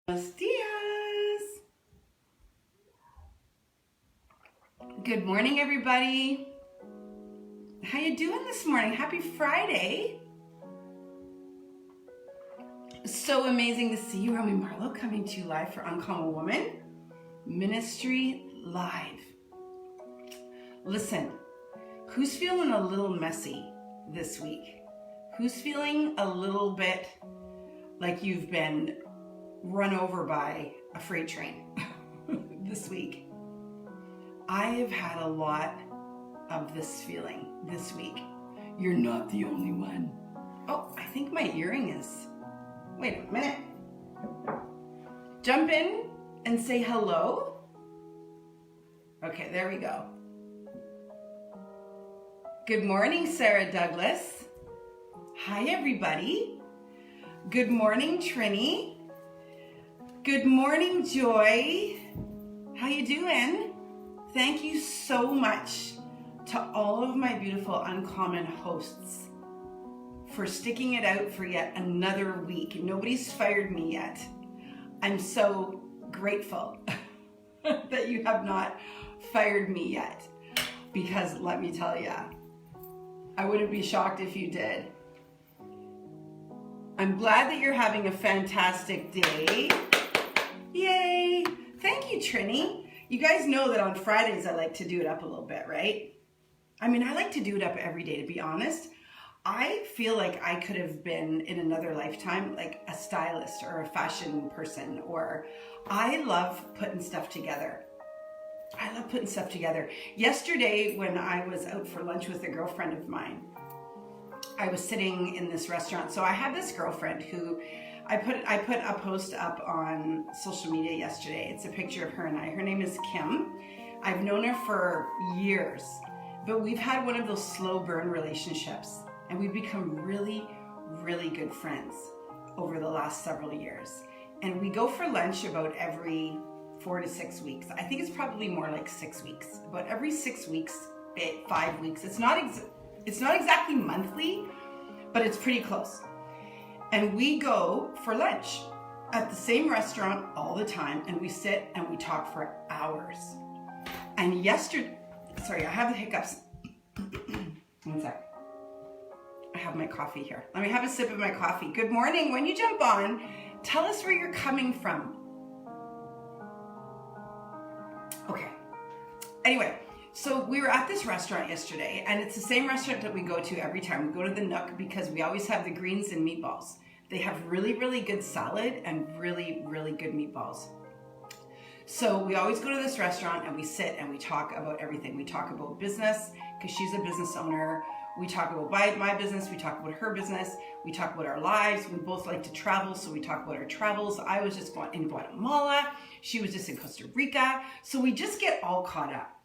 Buenos dias. Good morning, everybody. How you doing this morning? Happy Friday. So amazing to see you. Romy Marlowe coming to you live for Uncommon Woman Ministry Live. Listen, who's feeling a little messy this week? Who's feeling a little bit like you've been run over by a freight train this week? I have had a lot of this feeling this week. You're not the only one. Oh, I think my earring is... Wait a minute. Jump in and say hello. Okay, there we go. Good morning, Sarah Douglas. Hi, everybody. Good morning, Trini. Good morning, Joy. How you doing? Thank you so much to all of my beautiful Uncommon hosts for sticking it out for yet another week. Nobody's fired me yet. I'm so grateful that you have not fired me yet, because let me tell you, I wouldn't be shocked if you did. I'm glad that you're having a fantastic day. Yay! Thank you, Trini. You guys know that on Fridays I like to do it up a little bit, right? I mean, I like to do it up every day, to be honest. I feel like I could have been in another lifetime like a stylist or a fashion person, or I love putting stuff together. I love putting stuff together. Yesterday, when I was out for lunch with a girlfriend of mine, I was sitting in this restaurant. So I have this girlfriend who I put a post up on social media yesterday. It's a picture of her and I. Her name is Kim. I've known her for years, but we've had one of those slow burn relationships, and we've become really, really good friends over the last several years. And we go for lunch about every 4 to 6 weeks. I think it's probably more like 6 weeks. About every 6 weeks, 5 weeks. It's not exactly monthly, but it's pretty close. And we go for lunch at the same restaurant all the time, and we sit and we talk for hours. And yesterday, sorry, I have the hiccups. One sec. I have my coffee here. Let me have a sip of my coffee. Good morning. When you jump on, tell us where you're coming from. Okay. Anyway, so we were at this restaurant yesterday, and it's the same restaurant that we go to every time. We go to the Nook because we always have the greens and meatballs. They have really, really good salad and really, really good meatballs. So we always go to this restaurant and we sit and we talk about everything. We talk about business because she's a business owner. We talk about my business. We talk about her business. We talk about our lives. We both like to travel, so we talk about our travels. I was just in Guatemala. She was just in Costa Rica. So we just get all caught up.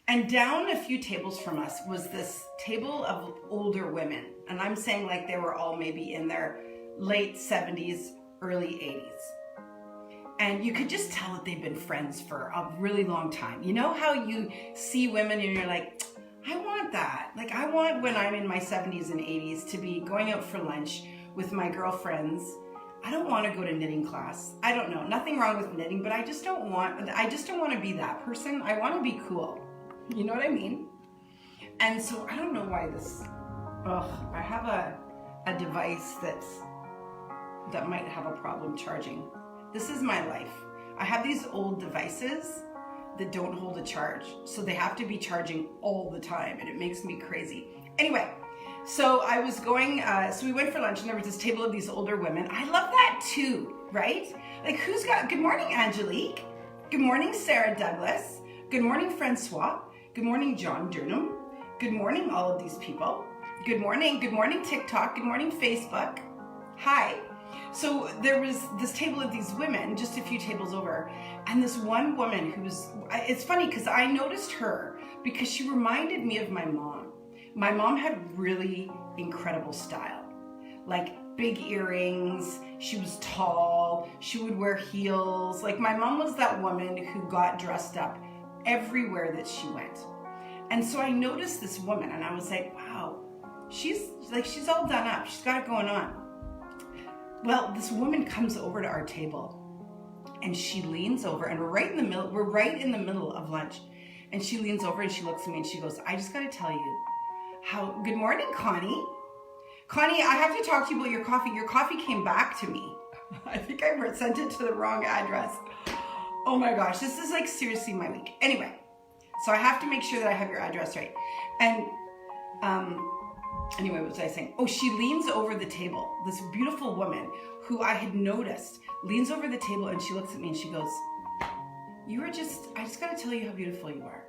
And down a few tables from us was this table of older women. And I'm saying like they were all maybe in their late 70s, early 80s. And you could just tell that they've been friends for a really long time. You know how you see women and you're like, I want that. Like I want, when I'm in my 70s and 80s, to be going out for lunch with my girlfriends. I don't want to go to knitting class. I don't know, nothing wrong with knitting, but I just don't want to be that person. I want to be cool. You know what I mean? And so I don't know why this, I have a device that might have a problem charging. This is my life. I have these old devices that don't hold a charge, so they have to be charging all the time, and it makes me crazy. Anyway, so I was going, so we went for lunch, and there was this table of these older women. I love that too, right? Like who's got, good morning, Angelique. Good morning, Sarah Douglas. Good morning, Francois. Good morning, John Durnham. Good morning, all of these people. Good morning TikTok. Good morning, Facebook. Hi. So there was this table of these women, just a few tables over, and this one woman who was, it's funny because I noticed her because she reminded me of my mom. My mom had really incredible style, like big earrings. She was tall. She would wear heels. Like my mom was that woman who got dressed up everywhere that she went. And so I noticed this woman and I was like, wow, she's all done up. She's got it going on. Well, this woman comes over to our table And she leans over, and we're right in the middle of lunch. And she leans over and she looks at me and she goes, I just got to tell you good morning, Connie. Connie, I have to talk to you about your coffee. Your coffee came back to me. I think I sent it to the wrong address. Oh my gosh, this is like seriously my week. Anyway, so I have to make sure that I have your address right. And anyway, what was I saying? Oh, she leans over the table. This beautiful woman who I had noticed leans over the table and she looks at me and she goes, I just got to tell you how beautiful you are.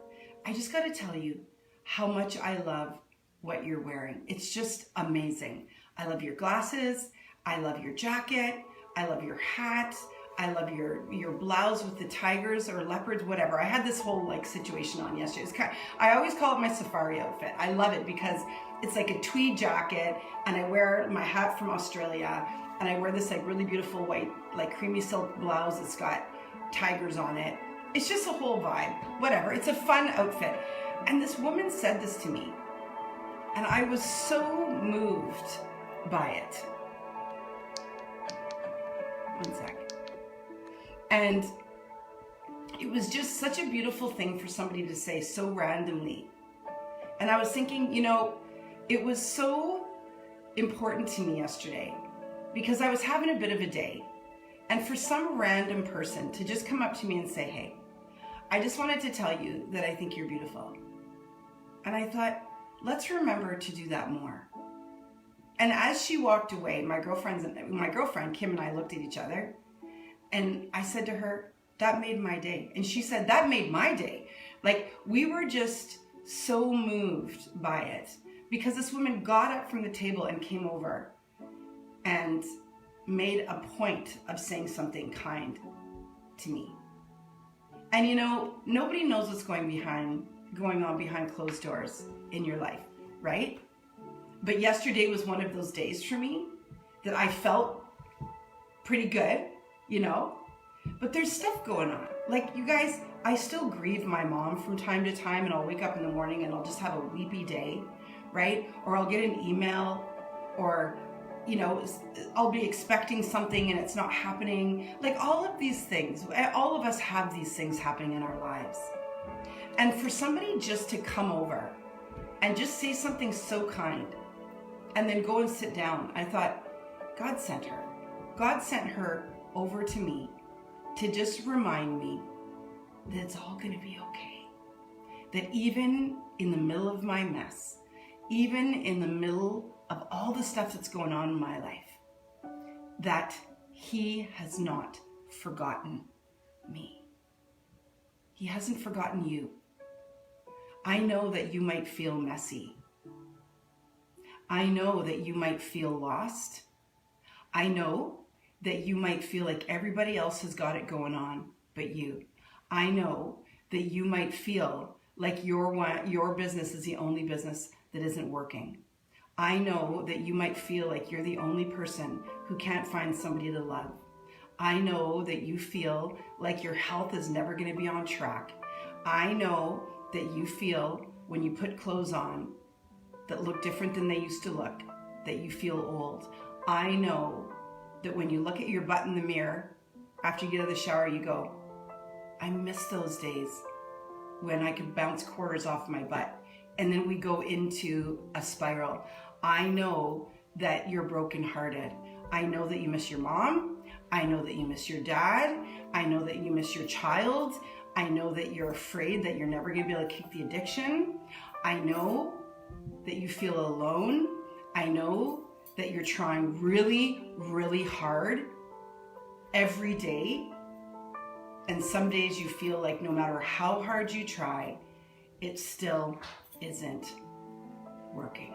I just got to tell you how much I love what you're wearing. It's just amazing. I love your glasses. I love your jacket. I love your hat. I love your blouse with the tigers or leopards, whatever. I had this whole like situation on yesterday. I always call it my safari outfit. I love it because it's like a tweed jacket and I wear my hat from Australia and I wear this like really beautiful white like creamy silk blouse that's got tigers on it. It's just a whole vibe. Whatever. It's a fun outfit. And this woman said this to me and I was so moved by it. One sec. And it was just such a beautiful thing for somebody to say so randomly. And I was thinking, it was so important to me yesterday because I was having a bit of a day. And for some random person to just come up to me and say, hey, I just wanted to tell you that I think you're beautiful. And I thought, let's remember to do that more. And as she walked away, my girlfriend, Kim, and I looked at each other. And I said to her, that made my day. And she said, that made my day. Like, we were just so moved by it because this woman got up from the table and came over and made a point of saying something kind to me. And nobody knows what's going on behind closed doors in your life, right? But yesterday was one of those days for me that I felt pretty good. But there's stuff going on. Like, you guys, I still grieve my mom from time to time, and I'll wake up in the morning and I'll just have a weepy day, right? Or I'll get an email, or, I'll be expecting something and it's not happening. Like, all of these things, all of us have these things happening in our lives. And for somebody just to come over and just say something so kind and then go and sit down, I thought, God sent her. God sent her over to me to just remind me that it's all going to be okay. That even in the middle of my mess, even in the middle of all the stuff that's going on in my life, that He has not forgotten me. He hasn't forgotten you. I know that you might feel messy. I know that you might feel lost. I know that you might feel like everybody else has got it going on but you. I know that you might feel like your business is the only business that isn't working. I know that you might feel like you're the only person who can't find somebody to love. I know that you feel like your health is never going to be on track. I know that you feel when you put clothes on that look different than they used to look, that you feel old. I know that when you look at your butt in the mirror after you get out of the shower, you go, I miss those days when I could bounce quarters off my butt. And then we go into a spiral. I know that you're brokenhearted. I know that you miss your mom. I know that you miss your dad. I know that you miss your child. I know that you're afraid that you're never going to be able to kick the addiction. I know that you feel alone. I know that you're trying really, really hard every day. And some days you feel like no matter how hard you try, it still isn't working.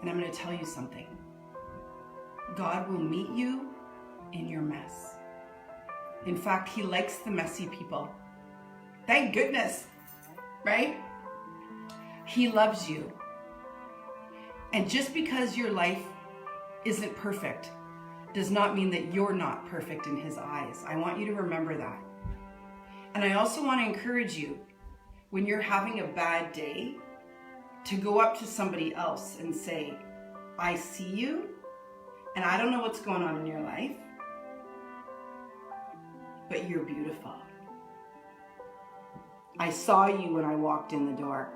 And I'm going to tell you something. God will meet you in your mess. In fact, He likes the messy people. Thank goodness, right? He loves you. And just because your life isn't perfect does not mean that you're not perfect in His eyes. I want you to remember that. And I also want to encourage you, when you're having a bad day, to go up to somebody else and say, I see you, and I don't know what's going on in your life, but you're beautiful. I saw you when I walked in the door.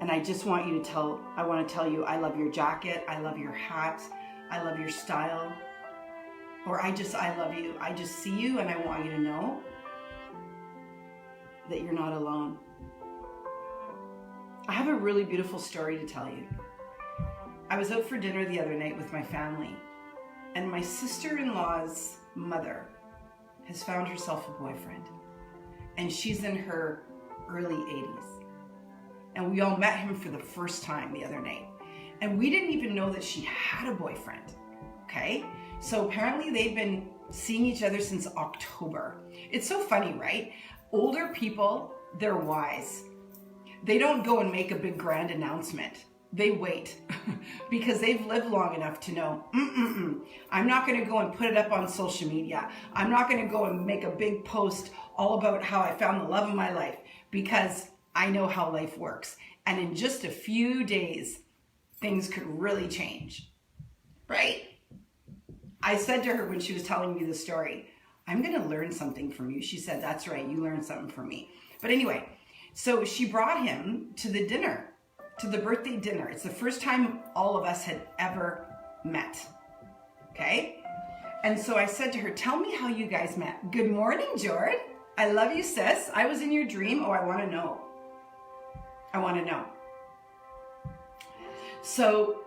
And I just want you to I want to tell you, I love your jacket. I love your hat. I love your style. Or I love you. I just see you and I want you to know that you're not alone. I have a really beautiful story to tell you. I was out for dinner the other night with my family, and my sister-in-law's mother has found herself a boyfriend, and she's in her early 80s. And we all met him for the first time the other night. And we didn't even know that she had a boyfriend, okay? So apparently they've been seeing each other since October. It's so funny, right? Older people, they're wise. They don't go and make a big grand announcement. They wait because they've lived long enough to know, I'm not going to go and put it up on social media. I'm not going to go and make a big post all about how I found the love of my life, because I know how life works. And in just a few days, things could really change, right? I said to her when she was telling me the story, I'm going to learn something from you. She said, that's right, you learned something from me. But anyway, so she brought him to the dinner, to the birthday dinner. It's the first time all of us had ever met, okay? And so I said to her, tell me how you guys met. Good morning, Jord. I love you, sis. I was in your dream. Oh, I want to know. I want to know. So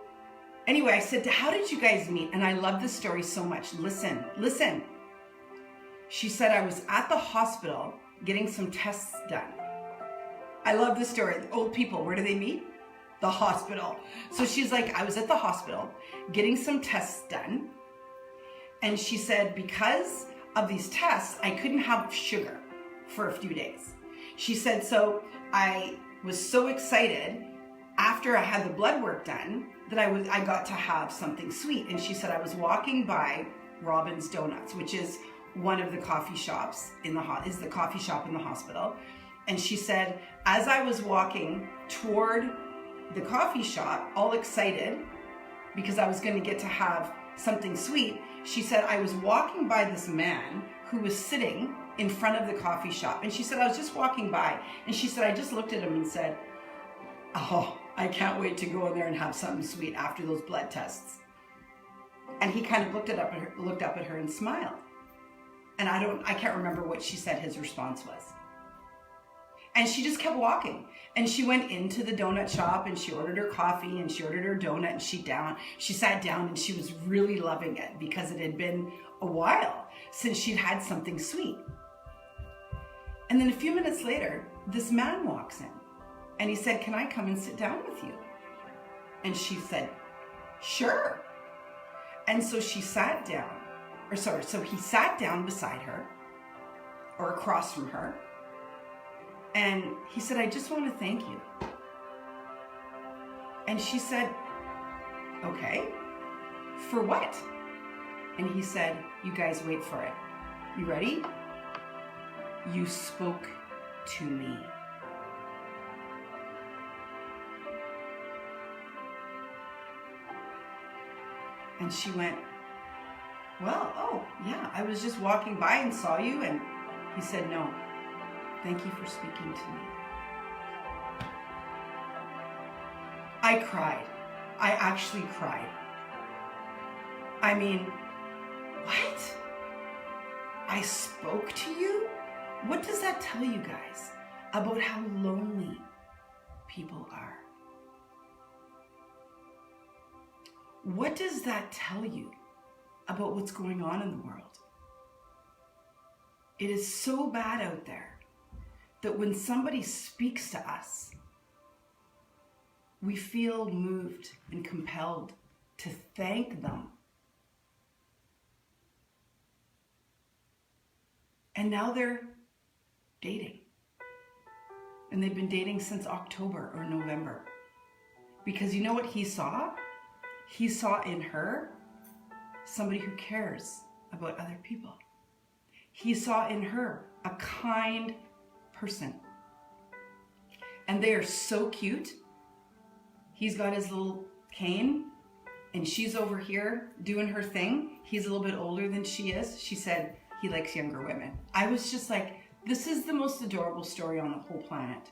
anyway, I said, how did you guys meet? And I love this story so much. Listen. She said, I was at the hospital getting some tests done. I love this story. Old people, where do they meet? The hospital. So she's like, I was at the hospital getting some tests done. And she said, because of these tests, I couldn't have sugar for a few days. She said, so I was so excited after I had the blood work done that I got to have something sweet. And she said, I was walking by Robin's Donuts, which is one of the coffee shops in the coffee shop in the hospital. And she said, as I was walking toward the coffee shop, all excited because I was going to get to have something sweet, she said, I was walking by this man who was sitting in front of the coffee shop. And she said, I was just walking by. And she said, I just looked at him and said, oh, I can't wait to go in there and have something sweet after those blood tests. And he kind of looked up at her and smiled. And I can't remember what she said his response was. And she just kept walking. And she went into the donut shop and she ordered her coffee and she ordered her donut and she sat down and she was really loving it because it had been a while since she'd had something sweet. And then a few minutes later, this man walks in and he said, can I come and sit down with you? And she said, sure. And so she sat down, so he sat down beside her or across from her. And he said, I just want to thank you. And she said, okay, for what? And he said, you guys wait for it. You ready? You spoke to me. And she went, well, oh, yeah, I was just walking by and saw you. And he said, no, thank you for speaking to me. I cried. I actually cried. I mean, what? I spoke to you? What does that tell you guys about how lonely people are? What does that tell you about what's going on in the world? It is so bad out there that when somebody speaks to us, we feel moved and compelled to thank them. And now they're dating. And they've been dating since October or November. Because you know what he saw? He saw in her somebody who cares about other people. He saw in her a kind person. And they are so cute. He's got his little cane and she's over here doing her thing. He's a little bit older than she is. She said, he likes younger women. I was just like, this is the most adorable story on the whole planet.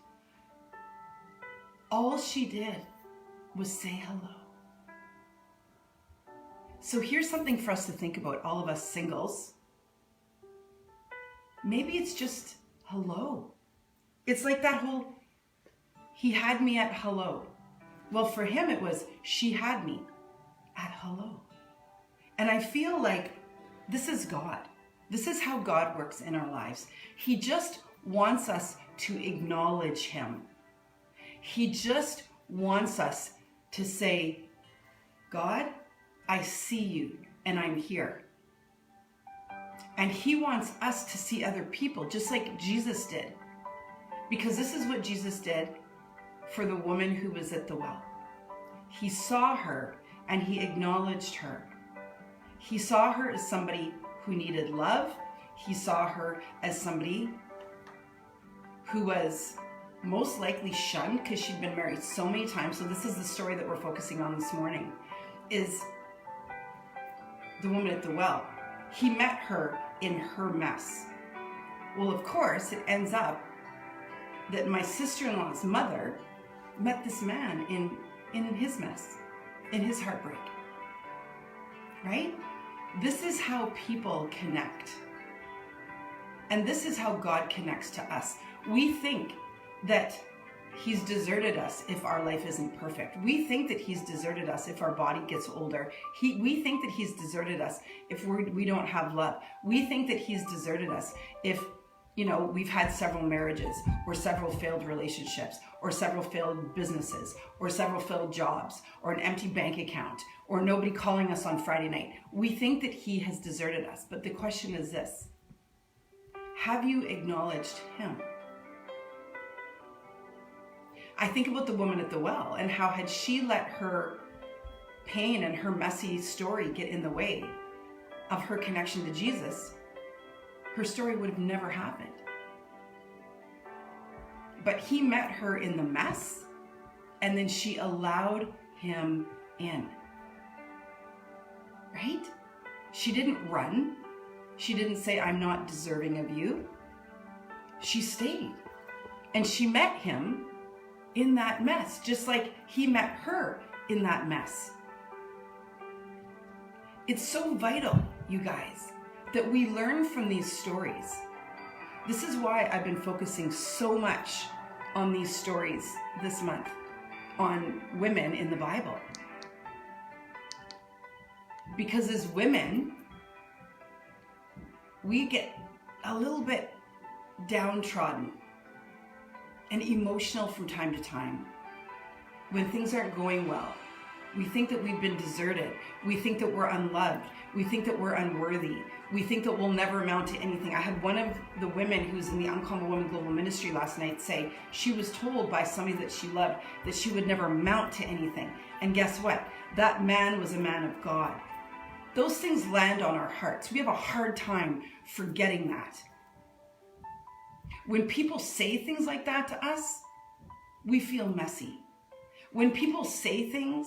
All she did was say hello. So here's something for us to think about, all of us singles. Maybe it's just hello. It's like that whole, he had me at hello. Well, for him it was, she had me at hello. And I feel like this is God. This is how God works in our lives. He just wants us to acknowledge him. He just wants us to say, God, I see you and I'm here. And he wants us to see other people just like Jesus did. Because this is what Jesus did for the woman who was at the well. He saw her and he acknowledged her. He saw her as somebody who needed love. He saw her as somebody who was most likely shunned because she'd been married so many times. So this is the story that we're focusing on this morning, is the woman at the well. He met her in her mess. Well, of course, it ends up that my sister-in-law's mother met this man in his mess, in his heartbreak. Right? This is how people connect. And this is how God connects to us. We think that he's deserted us if our life isn't perfect. We think that he's deserted us if our body gets older. We think that he's deserted us if we don't have love. We think that he's deserted us if, we've had several marriages or several failed relationships or several failed businesses or several failed jobs or an empty bank account or nobody calling us on Friday night. We think that he has deserted us. But the question is this: have you acknowledged him? I think about the woman at the well and how had she let her pain and her messy story get in the way of her connection to Jesus, her story would have never happened. But he met her in the mess, and then she allowed him in. Right? She didn't run. She didn't say, I'm not deserving of you. She stayed. And she met him in that mess, just like he met her in that mess. It's so vital, you guys, that we learn from these stories. This is why I've been focusing so much on these stories this month, on women in the Bible. Because as women, we get a little bit downtrodden and emotional from time to time when things aren't going well. We think that we've been deserted. We think that we're unloved. We think that we're unworthy. We think that we'll never amount to anything. I had one of the women who's in the Uncommon Woman Global Ministry last night say she was told by somebody that she loved that she would never amount to anything. And guess what? That man was a man of God. Those things land on our hearts. We have a hard time forgetting that. When people say things like that to us, we feel messy. When people say things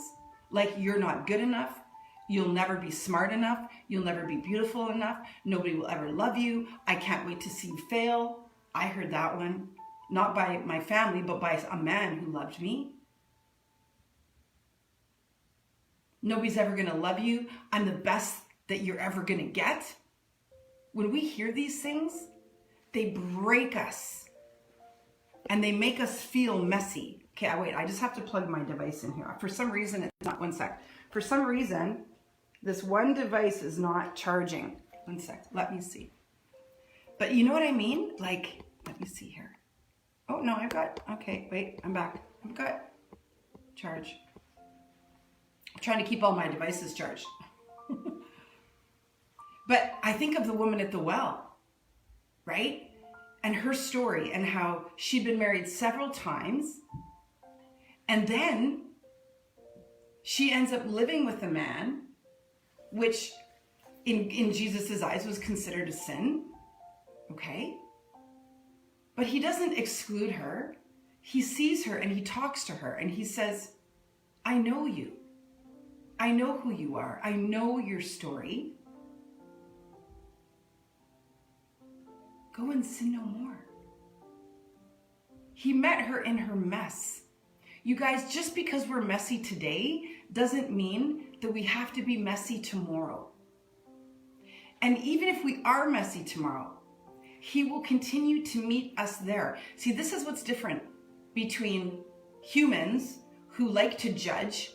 like you're not good enough, you'll never be smart enough, you'll never be beautiful enough, nobody will ever love you, I can't wait to see you fail. I heard that one, not by my family, but by a man who loved me. Nobody's ever gonna love you. I'm the best that you're ever gonna get. When we hear these things, they break us and they make us feel messy. Okay, wait, I just have to plug my device in here. For some reason, it's not, one sec. For some reason, this one device is not charging. One sec, let me see. But you know what I mean? Like, let me see here. Oh no, okay, wait, I'm back. I've got charge. I'm trying to keep all my devices charged. But I think of the woman at the well, right? And her story and how she'd been married several times. And then she ends up living with a man, which in Jesus' eyes was considered a sin. Okay? But he doesn't exclude her. He sees her and he talks to her and he says, I know you. I know who you are. I know your story. go and sin no more. He met her in her mess. You guys, just because we're messy today doesn't mean that we have to be messy tomorrow. And even if we are messy tomorrow, he will continue to meet us there. See, this is what's different between humans who like to judge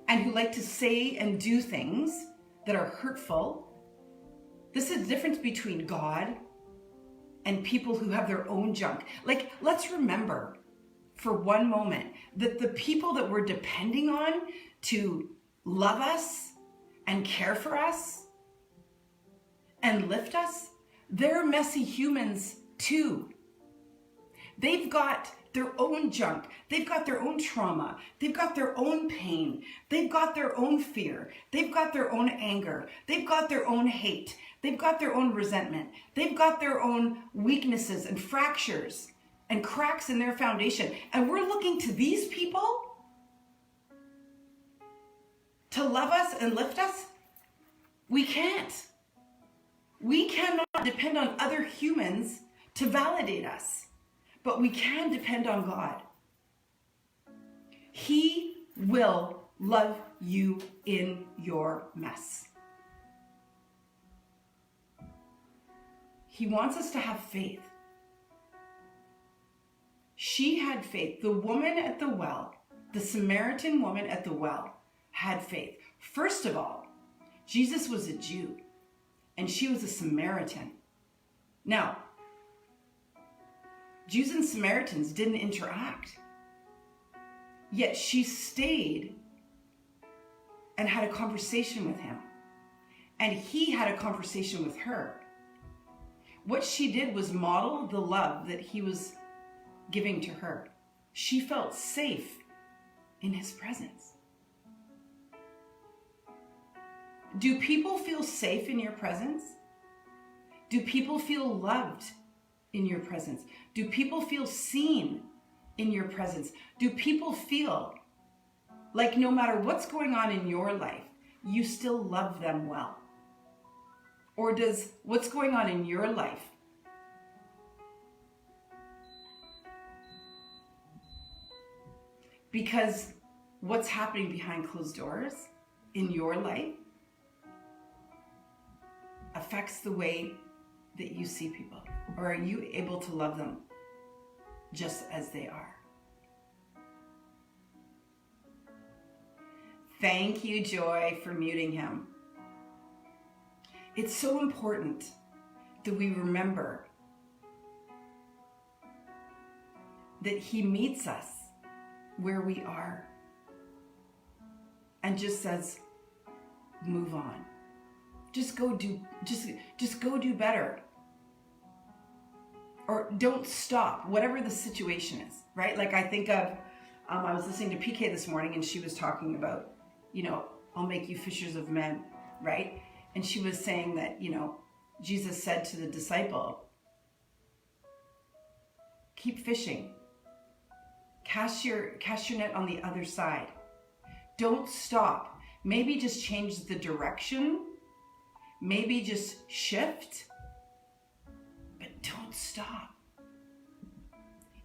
and who like to say and do things that are hurtful. This is the difference between God and people who have their own junk. Like, let's remember for one moment that the people that we're depending on to love us and care for us and lift us, they're messy humans too. They've got their own junk. They've got their own trauma. They've got their own pain. They've got their own fear. They've got their own anger. They've got their own hate. They've got their own resentment. They've got their own weaknesses and fractures and cracks in their foundation. And we're looking to these people to love us and lift us? We can't. We cannot depend on other humans to validate us, but we can depend on God. He will love you in your mess. He wants us to have faith. She had faith. The woman at the well, the Samaritan woman at the well, had faith. First of all, Jesus was a Jew and she was a Samaritan. Now, Jews and Samaritans didn't interact, yet she stayed and had a conversation with him, and he had a conversation with her. What she did was model the love that he was giving to her. She felt safe in his presence. Do people feel safe in your presence? Do people feel loved in your presence? Do people feel seen in your presence? Do people feel like no matter what's going on in your life, you still love them well? Or does what's going on in your life because what's happening behind closed doors in your life affects the way that you see people? Or are you able to love them just as they are? Thank you, Joy, for muting him. It's so important that we remember that he meets us where we are and just says, move on. Just go do better. Or don't stop, whatever the situation is, right? Like I think of, I was listening to PK this morning and she was talking about, I'll make you fishers of men, right? And she was saying that, Jesus said to the disciple, keep fishing. Cast your net on the other side. Don't stop. Maybe just change the direction. Maybe just shift. But don't stop.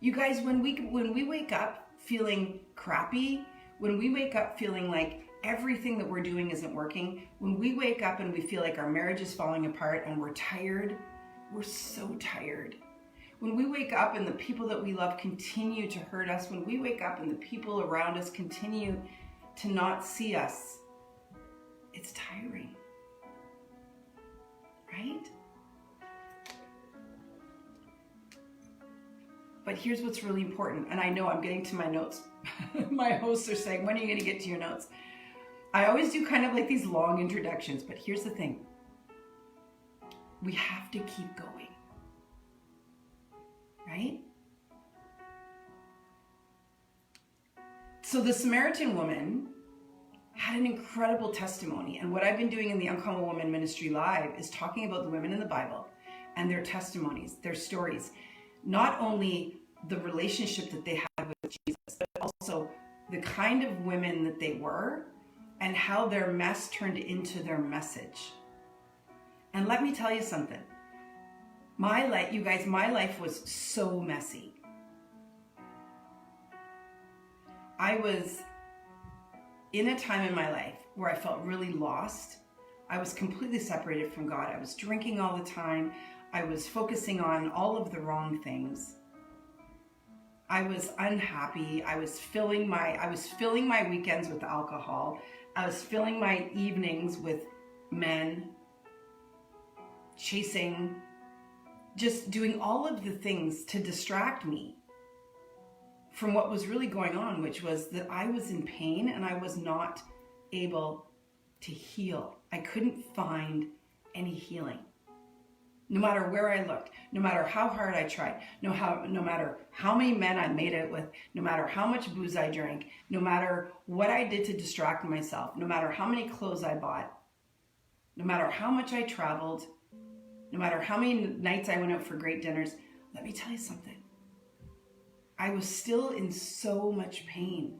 You guys, when we wake up feeling crappy, when we wake up feeling like everything that we're doing isn't working, when we wake up and we feel like our marriage is falling apart and we're tired, we're so tired. When we wake up and the people that we love continue to hurt us, when we wake up and the people around us continue to not see us, it's tiring, right? But here's what's really important, and I know I'm getting to my notes. My hosts are saying, when are you going to get to your notes? I always do kind of like these long introductions, but here's the thing. We have to keep going, right? So the Samaritan woman had an incredible testimony, and what I've been doing in the Uncommon Woman Ministry Live is talking about the women in the Bible and their testimonies, their stories. Not only the relationship that they had with Jesus, but also the kind of women that they were and how their mess turned into their message. And let me tell you something. My life, you guys, my life was so messy. I was in a time in my life where I felt really lost. I was completely separated from God. I was drinking all the time. I was focusing on all of the wrong things. I was unhappy. I was filling my weekends with alcohol. I was filling my evenings with men, chasing, just doing all of the things to distract me from what was really going on, which was that I was in pain and I was not able to heal. I couldn't find any healing. No matter where I looked, no matter how hard I tried, no matter how many men I made out with, no matter how much booze I drank, no matter what I did to distract myself, no matter how many clothes I bought, no matter how much I traveled, no matter how many nights I went out for great dinners, let me tell you something. I was still in so much pain.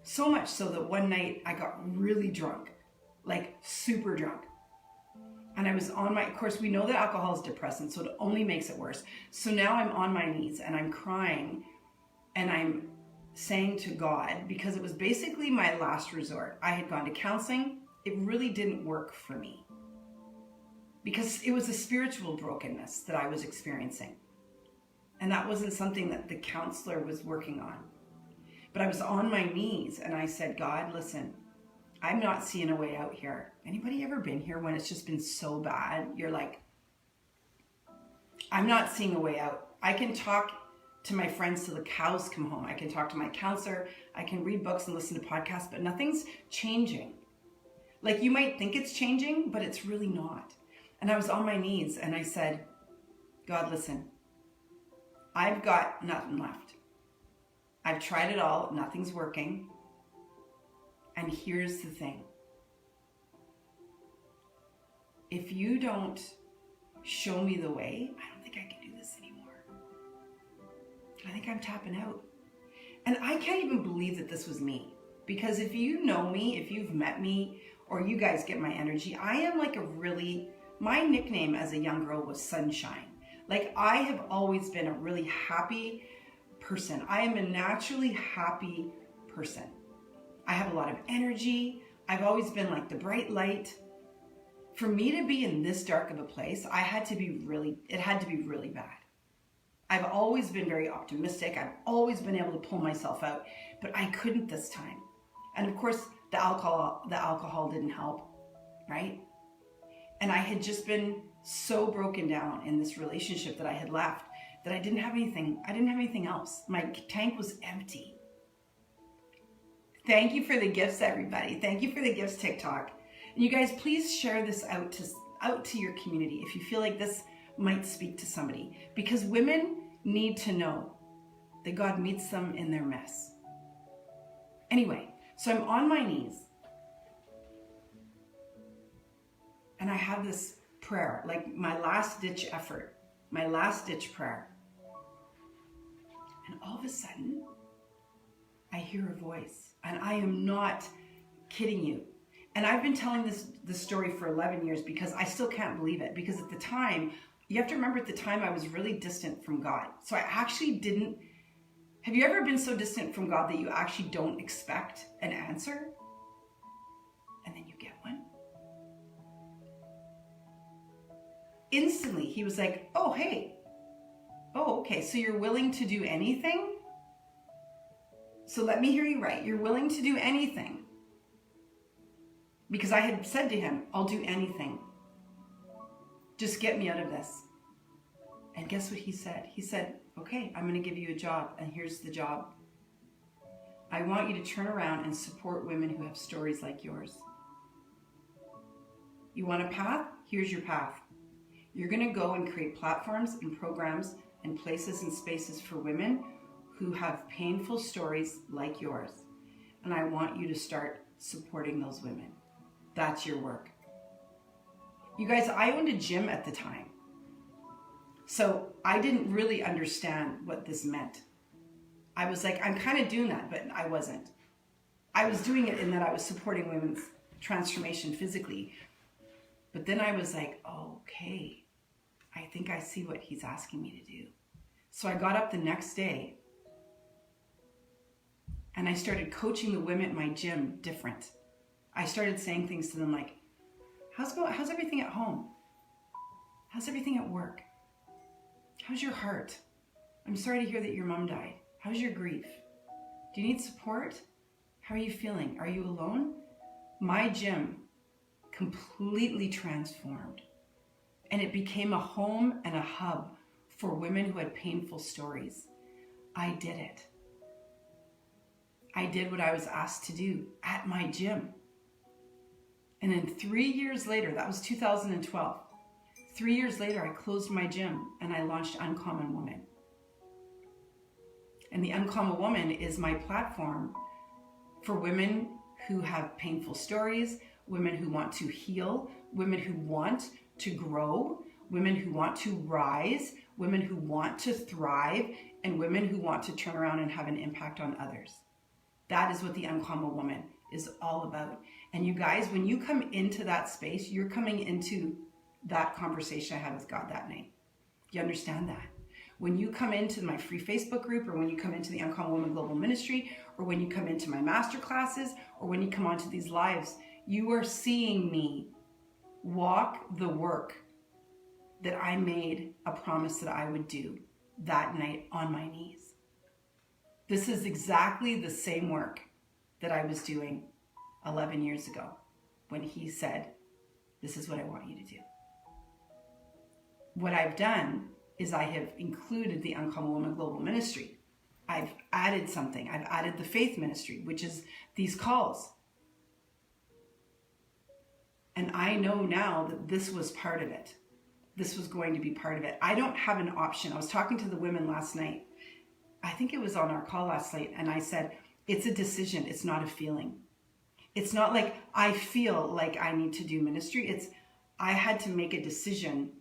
So much so that one night I got really drunk, like super drunk. And I was of course we know that alcohol is depressant, so it only makes it worse. So now I'm on my knees and I'm crying and I'm saying to God, because it was basically my last resort. I had gone to counseling. It really didn't work for me because it was a spiritual brokenness that I was experiencing. And that wasn't something that the counselor was working on. But I was on my knees and I said, God, listen, I'm not seeing a way out here. Anybody ever been here when it's just been so bad? You're like, I'm not seeing a way out. I can talk to my friends till the cows come home. I can talk to my counselor. I can read books and listen to podcasts, but nothing's changing. Like you might think it's changing, but it's really not. And I was on my knees and I said, God, listen, I've got nothing left. I've tried it all. Nothing's working. And here's the thing. If you don't show me the way, I don't think I can do this anymore. I think I'm tapping out. And I can't even believe that this was me. Because if you know me, if you've met me, or you guys get my energy, I am like my nickname as a young girl was Sunshine. Like I have always been a really happy person. I am a naturally happy person. I have a lot of energy. I've always been like the bright light. For me to be in this dark of a place, it had to be really bad. I've always been very optimistic. I've always been able to pull myself out, but I couldn't this time. And of course, the alcohol didn't help, right? And I had just been so broken down in this relationship that I had left that I didn't have anything else. My tank was empty. Thank you for the gifts, everybody. Thank you for the gifts, TikTok. And you guys, please share this out to your community if you feel like this might speak to somebody. Because women need to know that God meets them in their mess. Anyway, so I'm on my knees. And I have this prayer, like my last ditch effort, my last ditch prayer. And all of a sudden, I hear a voice. And I am not kidding you. And I've been telling this story for 11 years because I still can't believe it. Because at the time, you have to remember at the time I was really distant from God. So I actually didn't. Have you ever been so distant from God that you actually don't expect an answer? And then you get one? Instantly, he was like, oh, hey. Oh, okay, so you're willing to do anything? So let me hear you right. You're willing to do anything. Because I had said to him, I'll do anything. Just get me out of this. And guess what he said? He said, okay, I'm going to give you a job. And here's the job. I want you to turn around and support women who have stories like yours. You want a path? Here's your path. You're going to go and create platforms and programs and places and spaces for women who have painful stories like yours. And I want you to start supporting those women. That's your work. You guys, I owned a gym at the time. So I didn't really understand what this meant. I was like, I'm kind of doing that, but I wasn't. I was doing it in that I was supporting women's transformation physically. But then I was like, oh, okay, I think I see what he's asking me to do. So I got up the next day and I started coaching the women at my gym different. I started saying things to them like, how's everything at home? How's everything at work? How's your heart? I'm sorry to hear that your mom died. How's your grief? Do you need support? How are you feeling? Are you alone? My gym completely transformed, and it became a home and a hub for women who had painful stories. I did it. I did what I was asked to do at my gym. And then 3 years later, that was 2012, 3 years later, I closed my gym and I launched Uncommon Woman. And the Uncommon Woman is my platform for women who have painful stories, women who want to heal, women who want to grow, women who want to rise, women who want to thrive, and women who want to turn around and have an impact on others. That is what the Uncommon Woman is all about. And you guys, when you come into that space, you're coming into that conversation I had with God that night. You understand that? When you come into my free Facebook group, or when you come into the Uncommon Woman Global Ministry, or when you come into my master classes, or when you come onto these lives, you are seeing me walk the work that I made a promise that I would do that night on my knees. This is exactly the same work that I was doing 11 years ago when he said, this is what I want you to do. What I've done is I have included the Uncommon Woman Global Ministry. I've added something. I've added the faith ministry, which is these calls. And I know now that this was part of it. This was going to be part of it. I don't have an option. I was talking to the women last night. I think it was on our call last night. And I said, it's a decision. It's not a feeling. It's not like I feel like I need to do ministry. It's I had to make a decision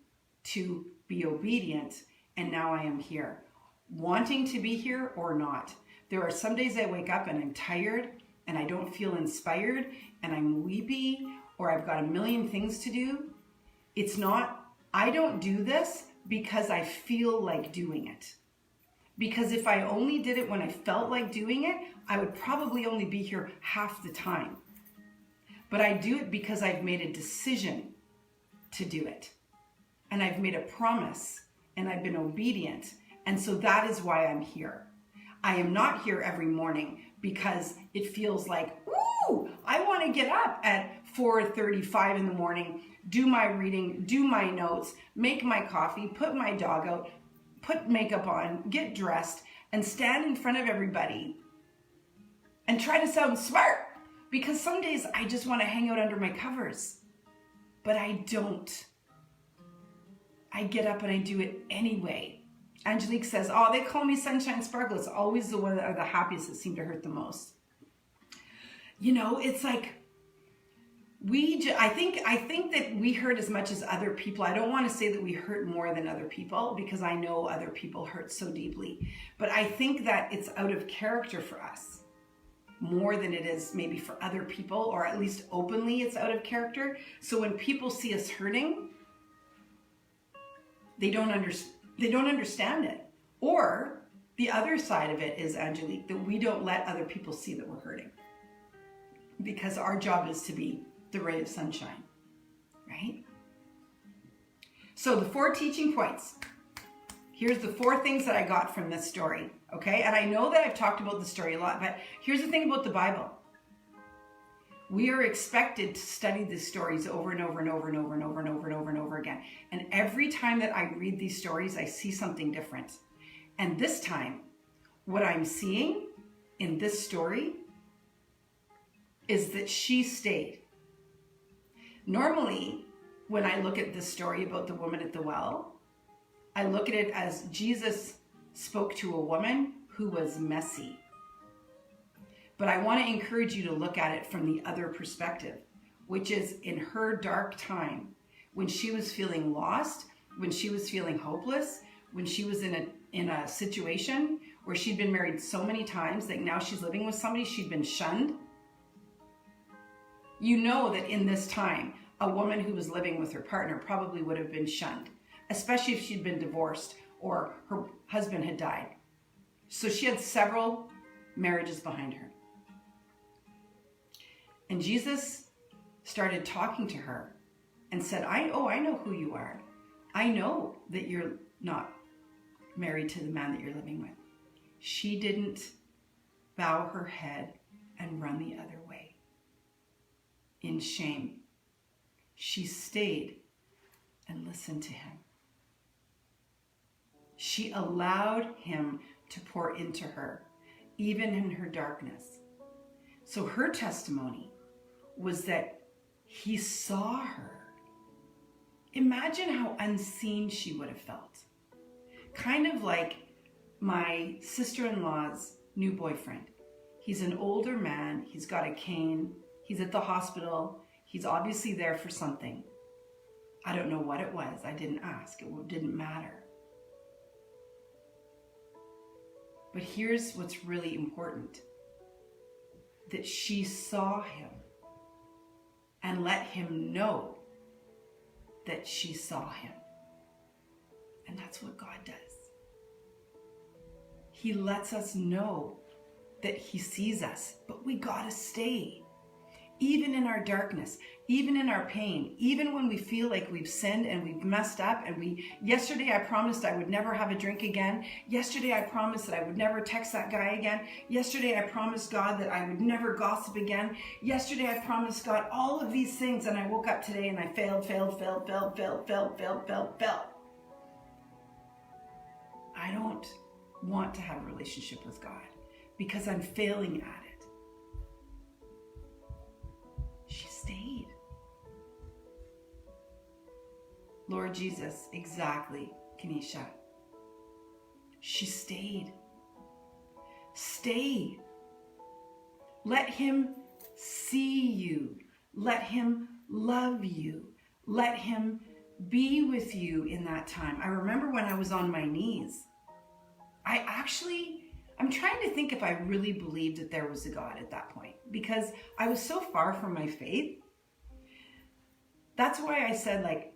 to be obedient. And now I am here, wanting to be here or not. There are some days I wake up and I'm tired and I don't feel inspired and I'm weepy, or I've got a million things to do. It's not, I don't do this because I feel like doing it. Because if I only did it when I felt like doing it, I would probably only be here half the time. But I do it because I've made a decision to do it. And I've made a promise and I've been obedient. And so that is why I'm here. I am not here every morning because it feels like, ooh, I want to get up at 4:35 in the morning, do my reading, do my notes, make my coffee, put my dog out, put makeup on, get dressed, and stand in front of everybody and try to sound smart. Because some days I just want to hang out under my covers. But I don't. I get up and I do it anyway. Angelique says, oh, they call me Sunshine Sparkle. It's always the one that are the happiest that seem to hurt the most. You know, it's like, I think that we hurt as much as other people. I don't want to say that we hurt more than other people because I know other people hurt so deeply. But I think that it's out of character for us more than it is maybe for other people, or at least openly it's out of character. So when people see us hurting, they don't understand it. Or the other side of it is, Angelique, that we don't let other people see that we're hurting. Because our job is to be the ray of sunshine, right? So the 4 teaching points. Here's the 4 things that I got from this story, okay? And I know that I've talked about the story a lot, but here's the thing about the Bible. We are expected to study these stories over and over and over and over and over and over and over and over again. And every time that I read these stories, I see something different. And this time, what I'm seeing in this story is that she stayed. Normally, when I look at this story about the woman at the well, I look at it as Jesus spoke to a woman who was messy. But I want to encourage you to look at it from the other perspective, which is in her dark time, when she was feeling lost, when she was feeling hopeless, when she was in a situation where she'd been married so many times that now she's living with somebody, she'd been shunned. You know that in this time, a woman who was living with her partner probably would have been shunned. especially if she'd been divorced or her husband had died. So she had several marriages behind her. And Jesus started talking to her and said, I know who you are. I know that you're not married to the man that you're living with. She didn't bow her head and run the other way in shame. She stayed and listened to him. She allowed him to pour into her, even in her darkness. So her testimony was that he saw her. Imagine how unseen she would have felt. Kind of like my sister-in-law's new boyfriend. He's an older man. He's got a cane. He's at the hospital. He's obviously there for something. I don't know what it was. I didn't ask. It didn't matter. But here's what's really important. That she saw him and let him know that she saw him. And that's what God does. He lets us know that he sees us, but we gotta stay. Even in our darkness, even in our pain, even when we feel like we've sinned and we've messed up and yesterday I promised I would never have a drink again. Yesterday I promised that I would never text that guy again. Yesterday I promised God that I would never gossip again. Yesterday I promised God all of these things, and I woke up today and I failed. I don't want to have a relationship with God because I'm failing at it. She stayed. Lord Jesus, exactly, Kenesha. She stayed. Stay. Let him see you. Let him love you. Let him be with you in that time. I remember when I was on my knees. I'm trying to think if I really believed that there was a God at that point, because I was so far from my faith. That's why I said, like,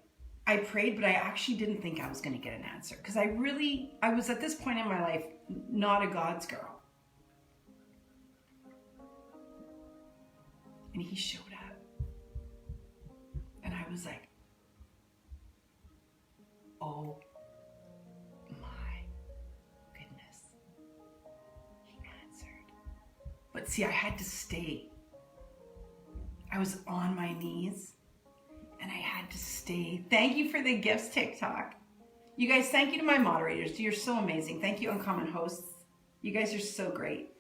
I prayed, but I actually didn't think I was going to get an answer, because I was at this point in my life not a God's girl. And he showed up. And I was like, oh my goodness. He answered. But see, I had to stay. I was on my knees and I had to stay. Thank you for the gifts, TikTok. You guys, thank you to my moderators. You're so amazing. Thank you, Uncommon Hosts. You guys are so great.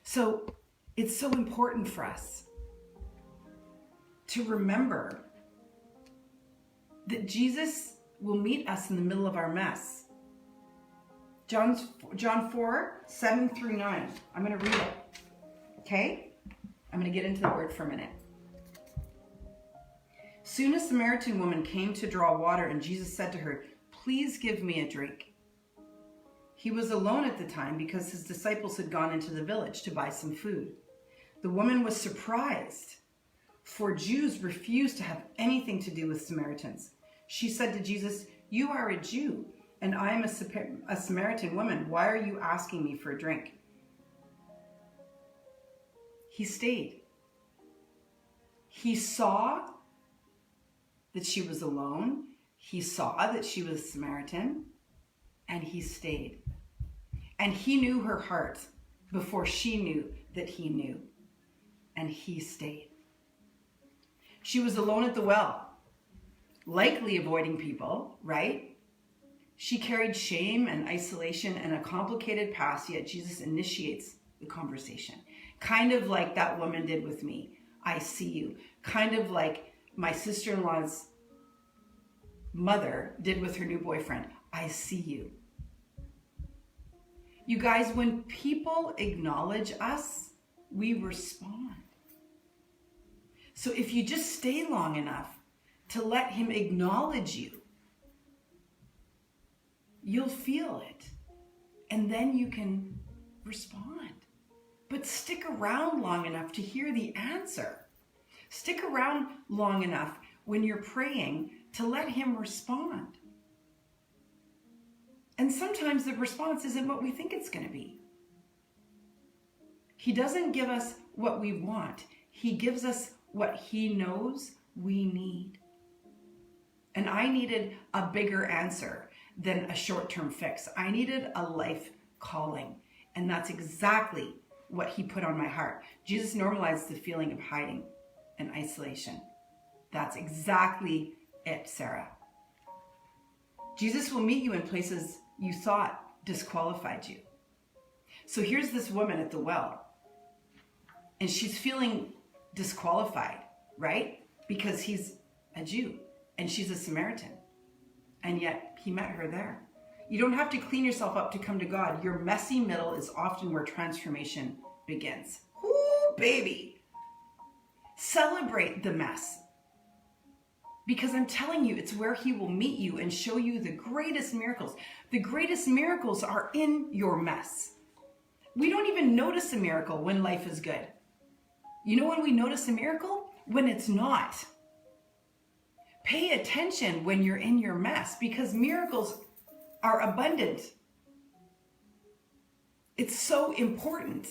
So it's so important for us to remember that Jesus will meet us in the middle of our mess. John 4, 7 through 9. I'm going to read it. Okay? I'm going to get into the word for a minute. Soon a Samaritan woman came to draw water, and Jesus said to her, "Please give me a drink." He was alone at the time because his disciples had gone into the village to buy some food. The woman was surprised, for Jews refused to have anything to do with Samaritans. She said to Jesus, "You are a Jew, and I am a Samaritan woman. Why are you asking me for a drink?" He stayed. He saw that she was alone. He saw that she was a Samaritan, and he stayed. And he knew her heart before she knew that he knew, and he stayed. She was alone at the well, likely avoiding people, right? She carried shame and isolation and a complicated past, yet Jesus initiates the conversation. Kind of like that woman did with me. I see you. Kind of like my sister-in-law's mother did with her new boyfriend. I see you. You guys, when people acknowledge us, we respond. So if you just stay long enough to let him acknowledge you, you'll feel it. And then you can respond. But stick around long enough to hear the answer. Stick around long enough when you're praying to let him respond. And sometimes the response isn't what we think it's going to be. He doesn't give us what we want. He gives us what he knows we need. And I needed a bigger answer than a short-term fix. I needed a life calling. And that's exactly what he put on my heart. Jesus normalized the feeling of hiding and isolation. That's exactly it, Sarah. Jesus will meet you in places you thought disqualified you. So here's this woman at the well, and she's feeling disqualified, right? Because he's a Jew and she's a Samaritan. And yet he met her there. You don't have to clean yourself up to come to God. Your messy middle is often where transformation begins. Ooh, baby. Celebrate the mess. Because I'm telling you, it's where he will meet you and show you the greatest miracles. The greatest miracles are in your mess. We don't even notice a miracle when life is good. You know when we notice a miracle? When it's not. Pay attention when you're in your mess, because miracles are abundant. It's so important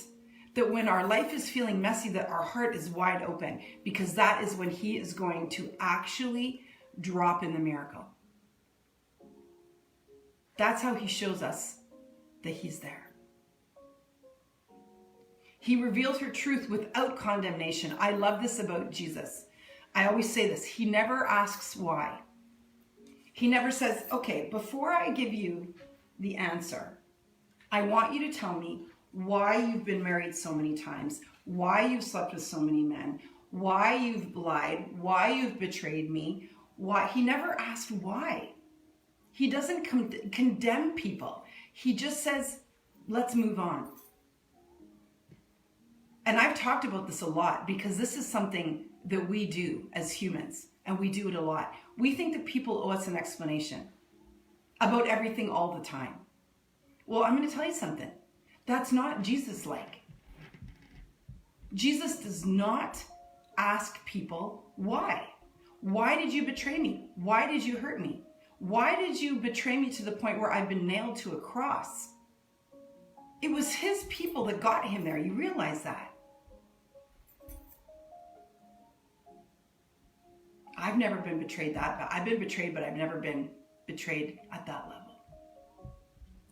that when our life is feeling messy, that our heart is wide open, because that is when he is going to actually drop in the miracle. That's how he shows us that he's there. He revealed her truth without condemnation. I love this about Jesus. I always say this. He never asks why. He never says, okay, before I give you the answer, I want you to tell me why you've been married so many times, why you've slept with so many men, why you've lied, why you've betrayed me, why. He never asked why. He doesn't condemn people. He just says, let's move on. And I've talked about this a lot, because this is something that we do as humans, and we do it a lot. We think that people owe us an explanation about everything all the time. Well, I'm going to tell you something. That's not Jesus like. Jesus does not ask people why. Why did you betray me? Why did you hurt me? Why did you betray me to the point where I've been nailed to a cross? It was his people that got him there. You realize that? I've never been betrayed that, but I've been betrayed, but I've never been betrayed at that level.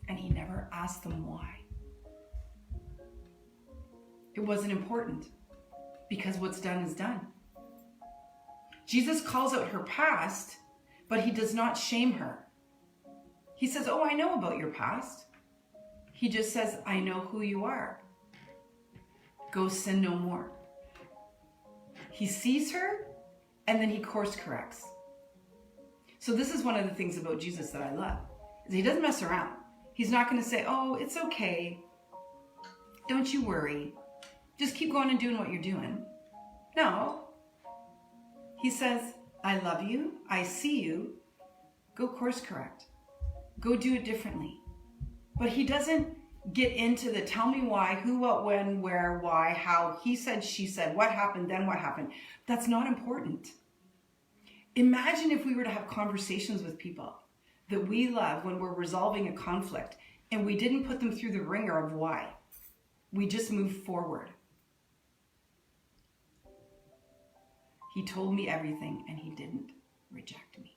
And he never asked them why. It wasn't important, because what's done is done. Jesus calls out her past, but he does not shame her. He says, oh, I know about your past. He just says, I know who you are. Go sin no more. He sees her, and then he course corrects. So this is one of the things about Jesus that I love, is he doesn't mess around. He's not going to say, oh, it's okay. Don't you worry. Just keep going and doing what you're doing. No. He says, I love you. I see you. Go course correct. Go do it differently. But he doesn't get into the tell me why, who, what, when, where, why, how, he said, she said, what happened, then what happened. That's not important. Imagine if we were to have conversations with people that we love when we're resolving a conflict, and we didn't put them through the ringer of why. We just moved forward. He told me everything, and he didn't reject me.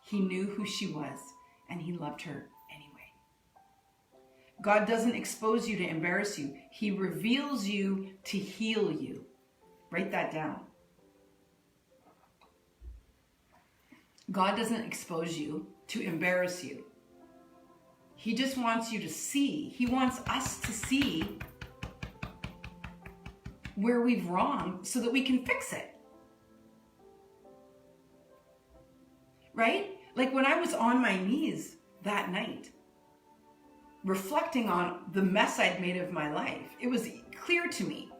He knew who she was, and he loved her anyway. God doesn't expose you to embarrass you. He reveals you to heal you. Write that down. God doesn't expose you to embarrass you. He just wants you to see. He wants us to see where we've wronged so that we can fix it. Right? Like when I was on my knees that night, reflecting on the mess I'd made of my life, it was clear to me.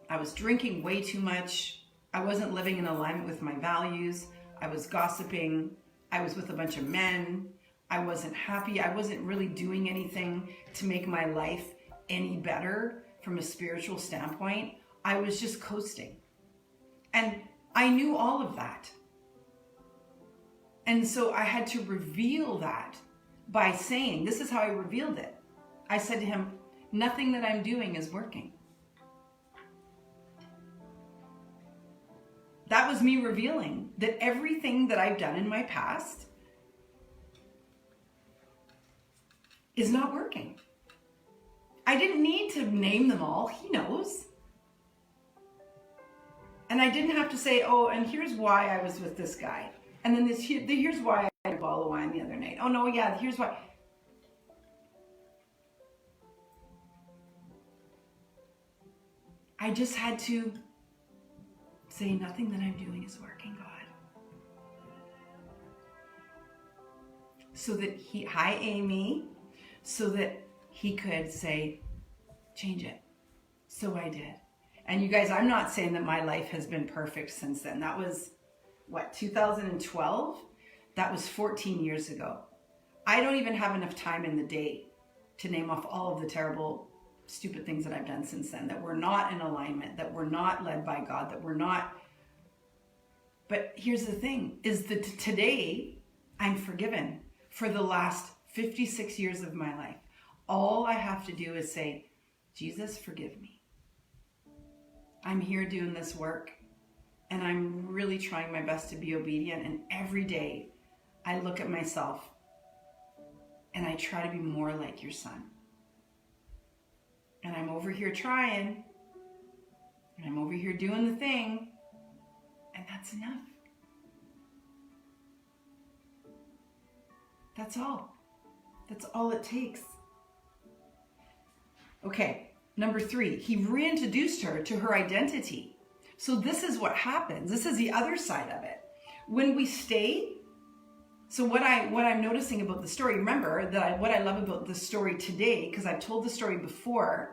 I was drinking way too much. I wasn't living in alignment with my values. I was gossiping. I was with a bunch of men. I wasn't happy. I wasn't really doing anything to make my life any better from a spiritual standpoint. I was just coasting. And I knew all of that. And so I had to reveal that by saying, this is how I revealed it. I said to him, nothing that I'm doing is working. That was me revealing that everything that I've done in my past is not working. I didn't need to name them all. He knows. And I didn't have to say, oh, and here's why I was with this guy. And then here's why I had a bottle of wine the other night. Oh, no, yeah, here's why. I just had to say, nothing that I'm doing is working, God. So that hi, Amy, so that he could say, change it. So I did. And you guys, I'm not saying that my life has been perfect since then. That was, 2012? That was 14 years ago. I don't even have enough time in the day to name off all of the terrible, stupid things that I've done since then, that were not in alignment, that were not led by God, that were not. But here's the thing, is that today I'm forgiven for the last 56 years of my life. All I have to do is say, Jesus, forgive me. I'm here doing this work, and I'm really trying my best to be obedient. And every day I look at myself and I try to be more like your son. And I'm over here trying, and I'm over here doing the thing, and that's enough. That's all. That's all it takes. Okay, number 3, he reintroduced her to her identity. So this is what happens. This is the other side of it. When we stay, so what I'm noticing about the story, remember that what I love about the story today, because I've told the story before,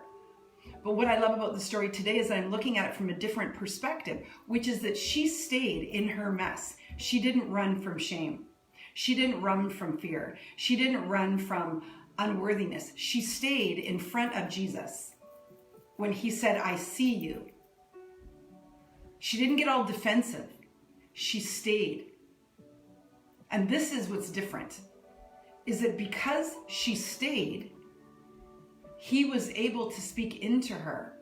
but what I love about the story today is that I'm looking at it from a different perspective, which is that she stayed in her mess. She didn't run from shame. She didn't run from fear. She didn't run from unworthiness. She stayed in front of Jesus when he said, I see you. She didn't get all defensive. She stayed. And this is what's different, is that because she stayed, he was able to speak into her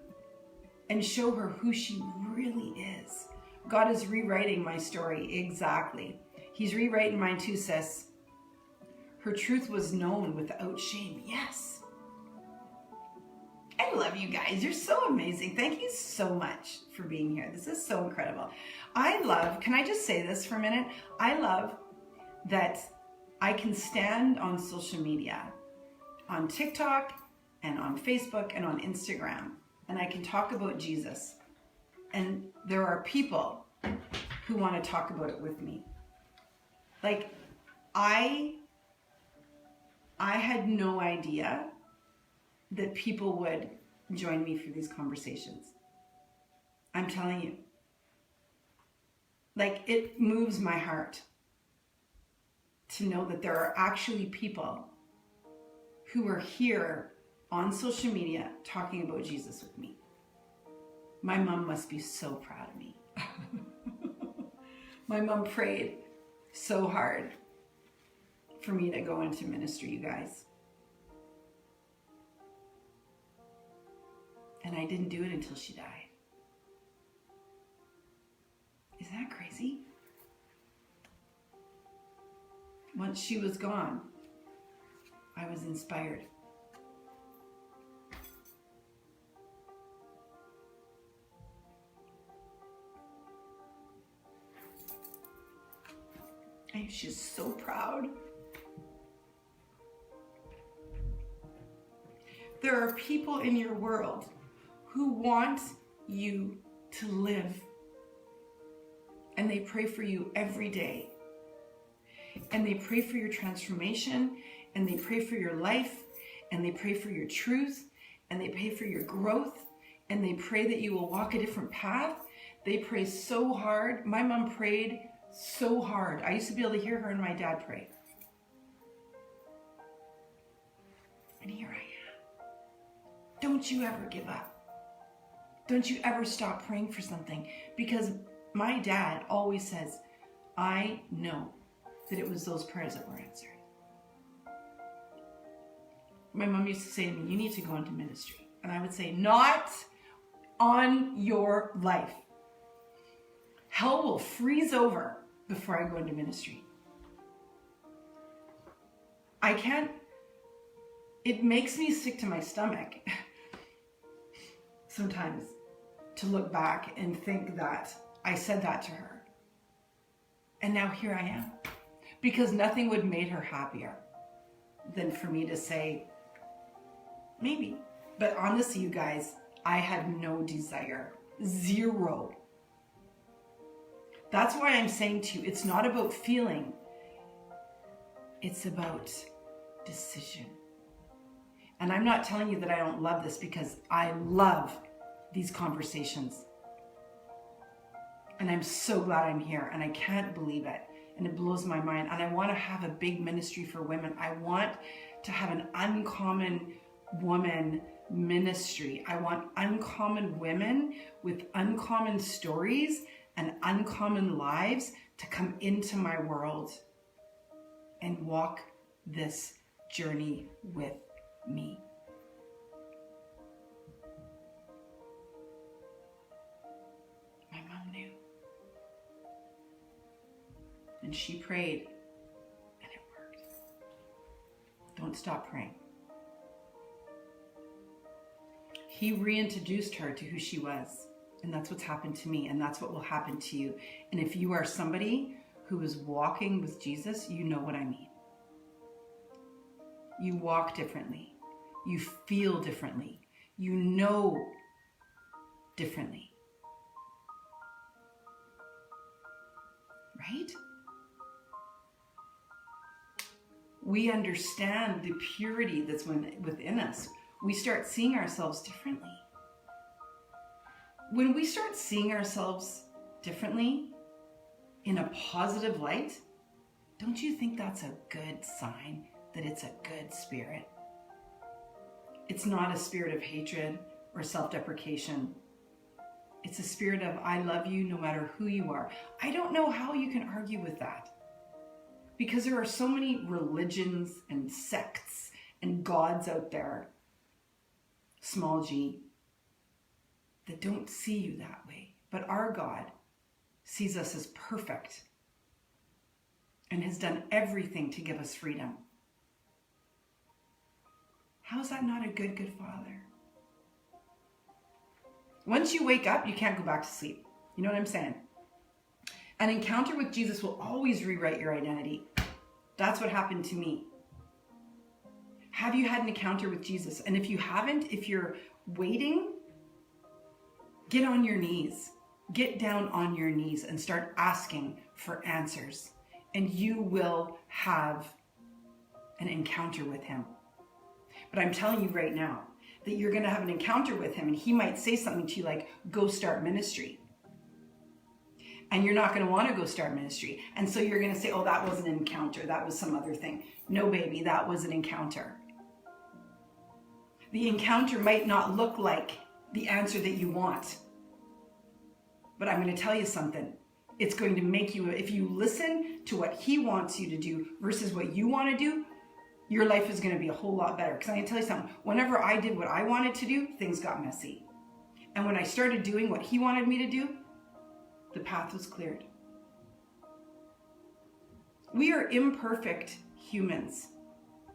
and show her who she really is. God is rewriting my story exactly. He's rewriting mine too, sis. Her truth was known without shame. Yes. I love you guys. You're so amazing. Thank you so much for being here. This is so incredible. Can I just say this for a minute? I love that I can stand on social media, on TikTok and on Facebook and on Instagram, and I can talk about Jesus. And there are people who want to talk about it with me. Like, I had no idea that people would join me for these conversations. I'm telling you. Like, it moves my heart to know that there are actually people who are here on social media talking about Jesus with me. My mom must be so proud of me. My mom prayed so hard for me to go into ministry, you guys. And I didn't do it until she died. Is that crazy? Once she was gone, I was inspired. And she's so proud. There are people in your world who want you to live. And they pray for you every day. And they pray for your transformation. And they pray for your life. And they pray for your truth. And they pray for your growth. And they pray that you will walk a different path. They pray so hard. My mom prayed so hard. I used to be able to hear her and my dad pray. And here I am. Don't you ever give up. Don't you ever stop praying for something, because My dad always says, I know that it was those prayers that were answered. My mom used to say to me, you need to go into ministry. And I would say, not on your life. Hell will freeze over before I go into ministry. I can't, it makes me sick to my stomach sometimes to look back and think that I said that to her. And now here I am. Because nothing would have made her happier than for me to say, maybe. But honestly, you guys, I had no desire. Zero. That's why I'm saying to you, it's not about feeling. It's about decision. And I'm not telling you that I don't love this, because I love these conversations. And I'm so glad I'm here, and I can't believe it. And it blows my mind. And I want to have a big ministry for women. I want to have an uncommon woman ministry. I want uncommon women with uncommon stories and uncommon lives to come into my world and walk this journey with me. My mom knew. And she prayed, and it worked. Don't stop praying. He reintroduced her to who she was. And that's what's happened to me, and that's what will happen to you. And if you are somebody who is walking with Jesus, you know what I mean. You walk differently. You feel differently. You know differently. Right? We understand the purity that's within us. We start seeing ourselves differently. When we start seeing ourselves differently in a positive light, don't you think that's a good sign that it's a good spirit? It's not a spirit of hatred or self-deprecation. It's a spirit of, I love you no matter who you are. I don't know how you can argue with that, because there are so many religions and sects and gods out there, small g, that don't see you that way. But our God sees us as perfect and has done everything to give us freedom. How is that not a good Father? Once you wake up, you can't go back to sleep. You know what I'm saying? An encounter with Jesus will always rewrite your identity. That's what happened to me. Have you had an encounter with Jesus? And if you haven't, if you're waiting, get on your knees. Get down on your knees and start asking for answers. And you will have an encounter with him. But I'm telling you right now that you're going to have an encounter with him, and he might say something to you like, go start ministry. And you're not going to want to go start ministry. And so you're going to say, oh, that wasn't an encounter. That was some other thing. No, baby, that was an encounter. The encounter might not look like the answer that you want. But I'm going to tell you something. It's going to make you, if you listen to what he wants you to do versus what you want to do, your life is going to be a whole lot better. Because I'm going to tell you something. Whenever I did what I wanted to do, things got messy. And when I started doing what he wanted me to do, the path was cleared. We are imperfect humans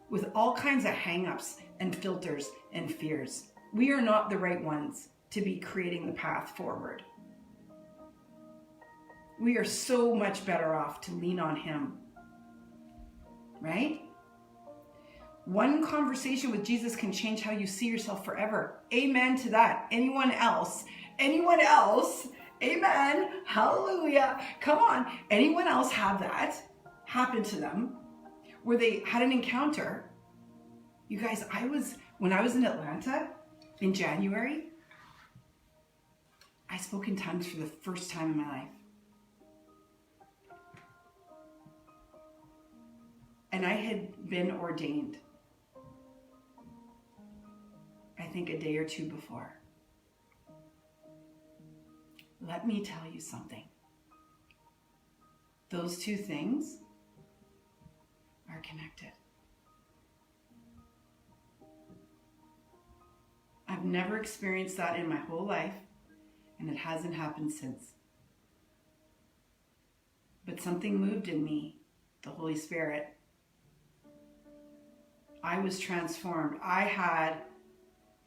with all kinds of hang-ups and filters and fears. We are not the right ones to be creating the path forward. We are so much better off to lean on him. Right? One conversation with Jesus can change how you see yourself forever. Amen to that. Anyone else? Amen. Hallelujah. Come on. Anyone else have that happen to them where they had an encounter? You guys, when I was in Atlanta in January, I spoke in tongues for the first time in my life. And I had been ordained, I think a day or two before. Let me tell you something. those two things are connected. I've never experienced that in my whole life, and it hasn't happened since. But something moved in me, the Holy Spirit. I was transformed.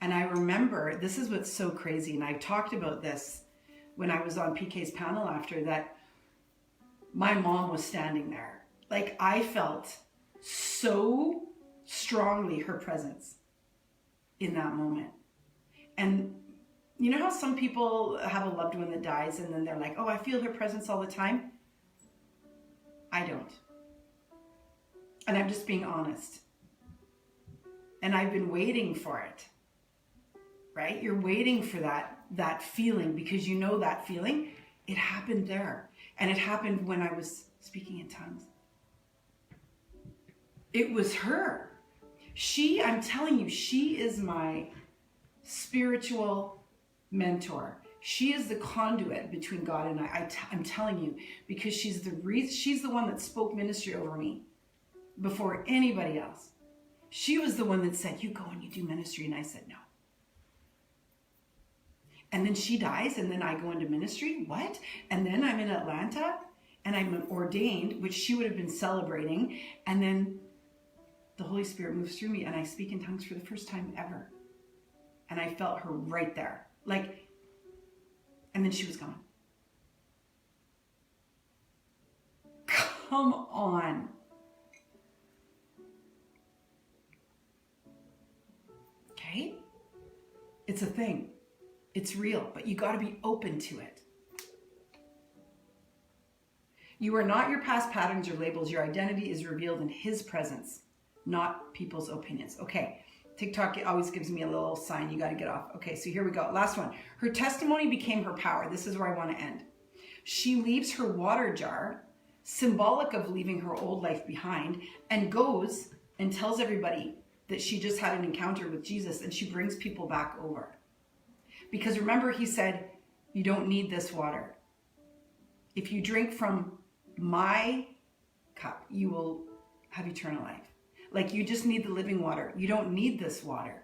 And I remember, this is what's so crazy, and I talked about this when I was on PK's panel after, that my mom was standing there. Like, I felt so strongly her presence in that moment. And you know how some people have a loved one that dies and then they're like, oh, I feel her presence all the time? I don't. And I'm just being honest. And I've been waiting for it. Right? You're waiting for that feeling, because you know that feeling. It happened there. And it happened when I was speaking in tongues. It was her. I'm telling you, she is my spiritual mentor. She is the conduit between God and I. I'm telling you, because she's the one that spoke ministry over me before anybody else. She was the one that said, you go and you do ministry. And I said, no. And then she dies, and then I go into ministry. What? And then I'm in Atlanta, and I'm ordained, which she would have been celebrating. And then the Holy Spirit moves through me, and I speak in tongues for the first time ever. And I felt her right there. And then she was gone. Come on. Okay? It's a thing. It's real, but you got to be open to it. You are not your past patterns or labels. Your identity is revealed in His presence, not people's opinions. Okay, TikTok always gives me a little sign. You got to get off. Okay, so here we go. Last one. Her testimony became her power. This is where I want to end. She leaves her water jar, symbolic of leaving her old life behind, and goes and tells everybody that she just had an encounter with Jesus, and she brings people back over. Because remember, He said, you don't need this water. If you drink from my cup, you will have eternal life. Like, you just need the living water. You don't need this water.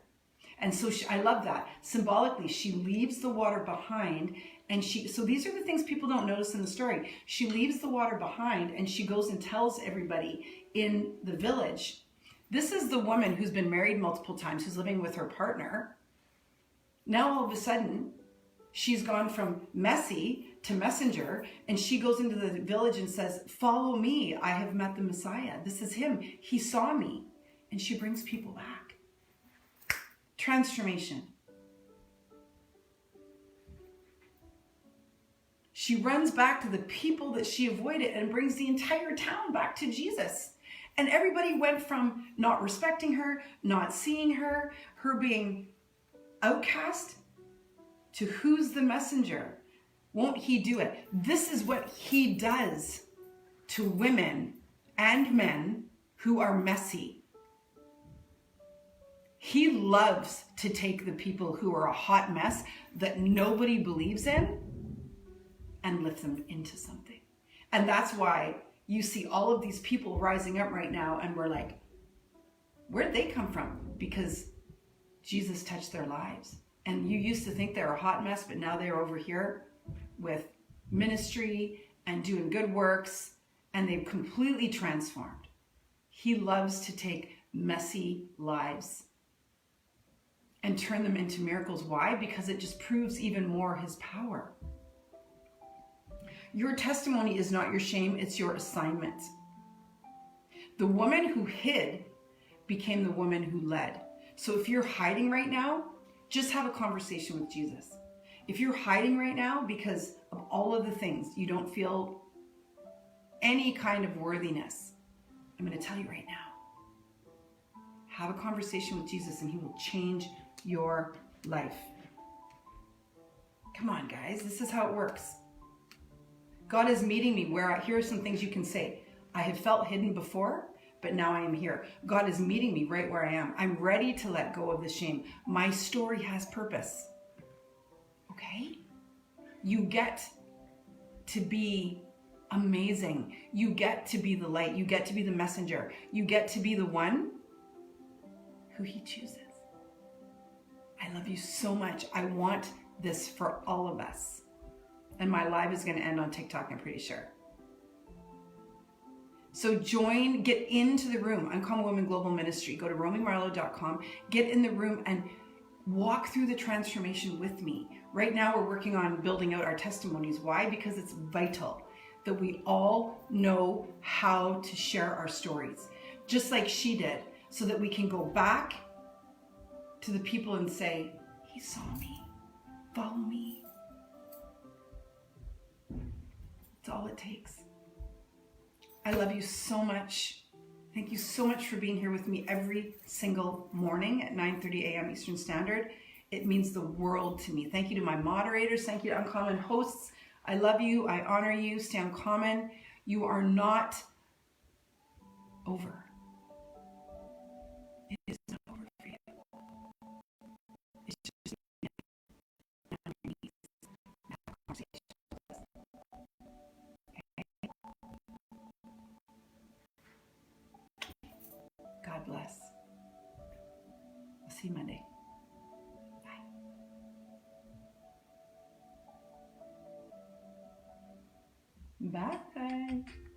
And so I love that. Symbolically, she leaves the water behind, and so these are the things people don't notice in the story. She leaves the water behind, and she goes and tells everybody in the village. This is the woman who's been married multiple times, who's living with her partner. Now, all of a sudden, she's gone from messy to messenger, and she goes into the village and says, follow me. I have met the Messiah. This is Him. He saw me. And she brings people back. Transformation. She runs back to the people that she avoided and brings the entire town back to Jesus. And everybody went from not respecting her, not seeing her, her being outcast, to who's the messenger? Won't He do it? This is what He does to women and men who are messy. He loves to take the people who are a hot mess that nobody believes in and lift them into something. And that's why you see all of these people rising up right now, and we're like, where'd they come from? Because Jesus touched their lives. And you used to think they're a hot mess, but now they're over here with ministry and doing good works, and they've completely transformed. He loves to take messy lives and turn them into miracles. Why? Because it just proves even more His power. Your testimony is not your shame, it's your assignment. The woman who hid became the woman who led. So if you're hiding right now, just have a conversation with Jesus. If you're hiding right now because of all of the things, you don't feel any kind of worthiness, I'm going to tell you right now, have a conversation with Jesus and He will change your life. Come on, guys. This is how it works. God is meeting me where here are some things you can say. I have felt hidden before, but now I am here. God is meeting me right where I am. I'm ready to let go of the shame. My story has purpose. Okay? You get to be amazing. You get to be the light. You get to be the messenger. You get to be the one who he chooses. I love you so much. I want this for all of us. And my live is going to end on TikTok, I'm pretty sure. So join, get into the room, Uncommon Women Global Ministry. Go to RomiMarlowe.com, get in the room and walk through the transformation with me. Right now we're working on building out our testimonies. Why? Because it's vital that we all know how to share our stories, just like she did, so that we can go back to the people and say, he saw me, follow me. That's all it takes. I love you so much. Thank you so much for being here with me every single morning at 9:30 a.m. Eastern Standard. It means the world to me. Thank you to my moderators. Thank you to Uncommon hosts. I love you. I honor you. Stay uncommon. You are not over. It is not over for you. It's just conversation. God bless. I'll see you Monday. Bye. Back.